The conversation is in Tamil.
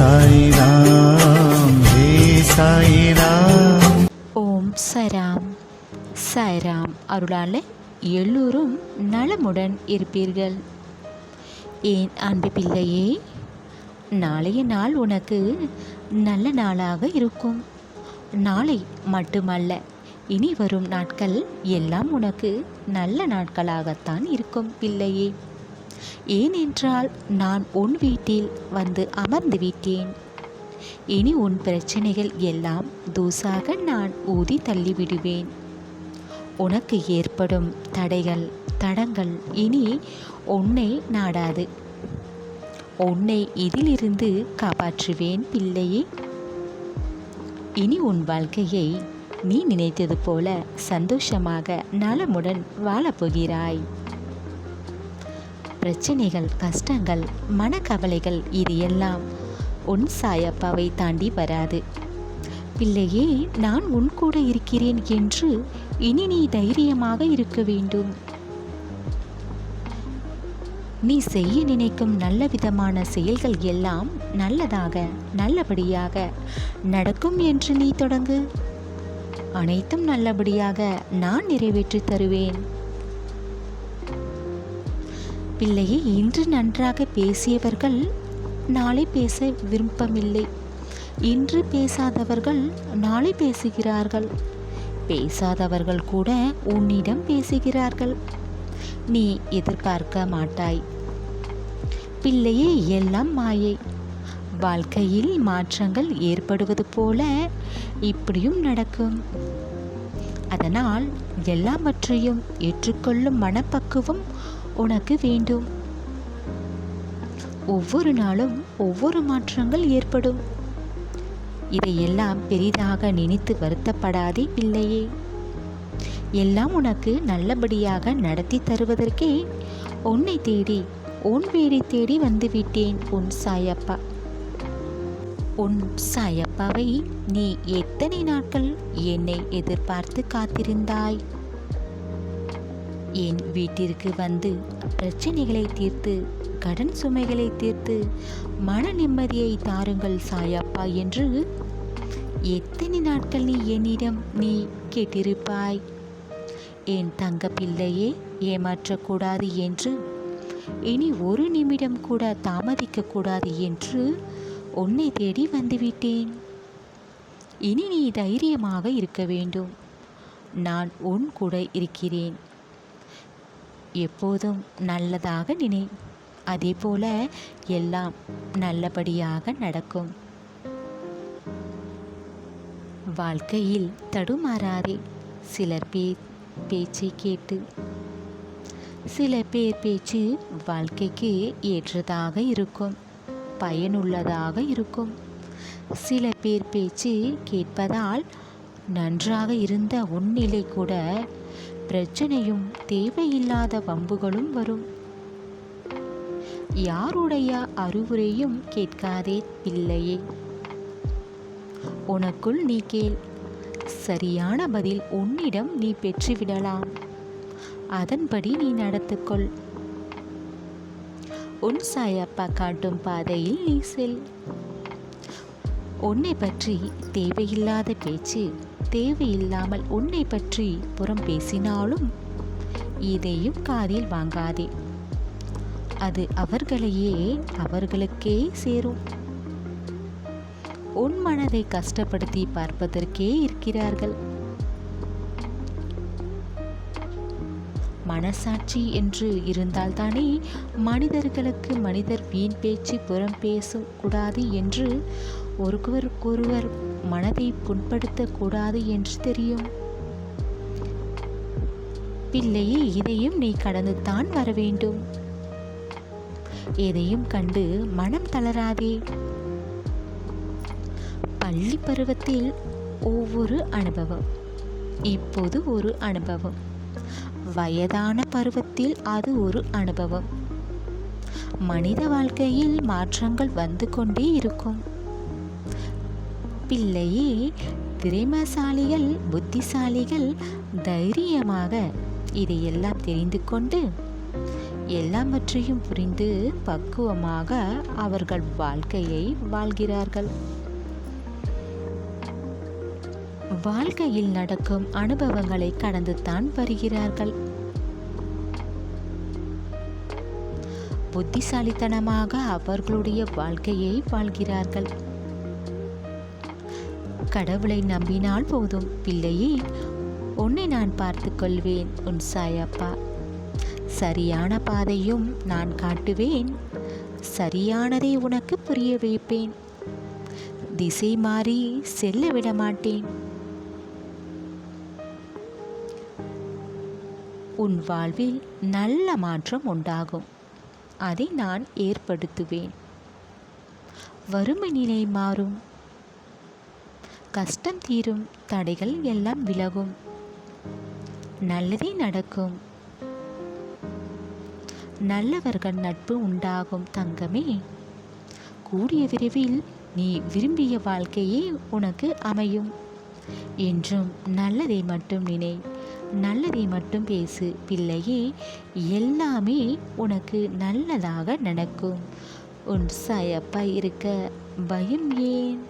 சாய்ராம் ஹே சாய்ராம். ஓம் சராம் சாய்ராம் அருளால் எல்லோரும் நலமுடன் இருப்பீர்கள். ஏன் அன்பு பிள்ளையே, நாளைய நாள் உனக்கு நல்ல நாளாக இருக்கும். நாளை மட்டுமல்ல, இனி வரும் நாட்கள் எல்லாம் உனக்கு நல்ல நாட்களாகத்தான் இருக்கும் பிள்ளையே. ஏனென்றால் நான் உன் வீட்டில் வந்து அமர்ந்து விட்டேன். இனி உன் பிரச்சனைகள் எல்லாம் தூசாக நான் ஊதி தள்ளிவிடுவேன். உனக்கு ஏற்படும் தடைகள் தடங்கள் இனி உன்னை நாடாது. உன்னை இதிலிருந்து காப்பாற்றுவேன் பிள்ளையே. இனி உன் வாழ்க்கையை நீ நினைத்தது போல சந்தோஷமாக நலமுடன் வாழப்போகிறாய். பிரச்சனைகள், கஷ்டங்கள், மனக்கவலைகள் இது எல்லாம் உன் சாயப்பாவை தாண்டி வராது. பிள்ளையே, நான் உன் கூட இருக்கிறேன் என்று இனி நீ தைரியமாக இருக்க வேண்டும். நீ செய்ய நினைக்கும் நல்ல விதமான செயல்கள் எல்லாம் நல்லதாக நல்லபடியாக நடக்கும் என்று நீ தொடங்கு. அனைத்தும் நல்லபடியாக நான் நிறைவேற்றி தருவேன். பிள்ளையை இன்று நன்றாக பேசியவர்கள் நாளை பேச விருப்பமில்லை. இன்று பேசாதவர்கள் நாளை பேசுகிறார்கள். பேசாதவர்கள் கூட உன்னிடம் பேசுகிறார்கள். நீ எதிர்பார்க்க மாட்டாய். பிள்ளையே, எல்லாம் மாயை. வாழ்க்கையில் மாற்றங்கள் ஏற்படுவது போல இப்படியும் நடக்கும். அதனால் எல்லாவற்றையும் ஏற்றுக்கொள்ளும் மனப்பக்குவம் உனக்கு வேண்டும். ஒவ்வொரு நாளும் ஒவ்வொரு மாற்றங்கள் ஏற்படும். இதையெல்லாம் பெரிதாக நினைத்து வருத்தப்படாதே பிள்ளையே. எல்லாம் உனக்கு நல்லபடியாக நடத்தி தருவதற்கே உன்னை தேடி உன் வீடை தேடி வந்துவிட்டேன் உன் சாயப்பா. உன் சாயப்பாவை நீ எத்தனை நாட்கள் என்னை எதிர்பார்த்து காத்திருந்தாய்? என் வீட்டிற்கு வந்து பிரச்சனைகளை தீர்த்து, கடன் சுமைகளை தீர்த்து, மன நிம்மதியை தாருங்கள் சாயப்பா என்று எத்தனை நாட்கள் என்னிடம் நீ கேட்டிருப்பாய். என் தங்க பிள்ளையே, ஏமாற்றக்கூடாது என்று, இனி ஒரு நிமிடம் கூட தாமதிக்கக்கூடாது என்று உன்னை தேடி வந்துவிட்டேன். இனி நீ தைரியமாக இருக்க வேண்டும். நான் உன் கூட இருக்கிறேன். எப்போதும் நல்லதாக நினை. அதே போல எல்லாம் நல்லபடியாக நடக்கும். வாழ்க்கையில் தடுமாறாதே. சிலர் பேச்சை கேட்டு, சில பேர் பேச்சு வாழ்க்கைக்கு ஏற்றதாக இருக்கும், பயனுள்ளதாக இருக்கும். சில பேர் பேச்சு கேட்பதால் நன்றாக இருந்த உன்னிலை கூட பிரச்சனையும் தேவையில்லாத வம்புகளும் வரும். யாருடைய அறிவுரையும் கேட்காதே பிள்ளையே. உனக்குள் நீ கேள். சரியான பதில் உன்னிடம் நீ பெற்றுவிடலாம். அதன்படி நீ நடந்துக்கொள். உன் சாயப்பா காட்டும் பாதையில் நீ செல். உன்னை பற்றி தேவையில்லாத பேச்சு, தேவையில்லாமல் உன்னை பற்றி புறம் பேசினாலும் இதையும் காதில் வாங்காதே. அது அவர்களுக்கே சேரும். உன் மனதை கஷ்டப்படுத்தி பார்ப்பதற்கே இருக்கிறார்கள். மனசாட்சி என்று இருந்தால்தானே மனிதர்களுக்கு மனிதர் வீண் பேச்சு புறம் பேச கூடாது என்று, ஒருவருக்கொருவர் மனதை புண்படுத்தக்கூடாது என்று தெரியும். பிள்ளையே, இதையும் நீ கடந்துதான் வர வேண்டும். எதையும் கண்டு மனம் தளராதே. பள்ளி பருவத்தில் ஒவ்வொரு அனுபவம், இப்போது ஒரு அனுபவம். வயதான பருவத்தில் அது ஒரு அனுபவம். மனித வாழ்க்கையில் மாற்றங்கள் வந்து கொண்டே இருக்கும். பிள்ளையே, திறமைசாலிகள், புத்திசாலிகள் தைரியமாக இதையெல்லாம் தெரிந்து கொண்டு எல்லாவற்றையும் புரிந்து பக்குவமாக அவர்கள் வாழ்க்கையை வாழ்கிறார்கள். வாழ்க்கையில் நடக்கும் அனுபவங்களை கடந்துதான் வருகிறார்கள். புத்திசாலித்தனமாக அவர்களுடைய வாழ்க்கையை வாழ்கிறார்கள். கடவுளை நம்பினால் போதும், பிள்ளையே, உன்னை நான் பார்த்து கொள்வேன் உன் சாயப்பா. சரியான பாதையும் நான் காட்டுவேன், சரியானதை உனக்கு புரிய வைப்பேன். திசை மாறி செல்ல விட மாட்டேன். உன் வாழ்வில் நல்ல மாற்றம் உண்டாகும், அதை நான் ஏற்படுத்துவேன். வறுமை நிலை மாறும், கஷ்டம் தீரும், தடைகள் எல்லாம் விலகும், நல்லதே நடக்கும். நல்லவர்கள் நட்பு உண்டாகும் தங்கமே. கூடிய விரைவில் நீ விரும்பிய வாழ்க்கையே உனக்கு அமையும். என்றும் நல்லதை மட்டும் நினை, நல்லதை மட்டும் பேசு பிள்ளையே. எல்லாமே உனக்கு நல்லதாக நடக்கும். உன் சாயப்பா இருக்க பயம் ஏன்?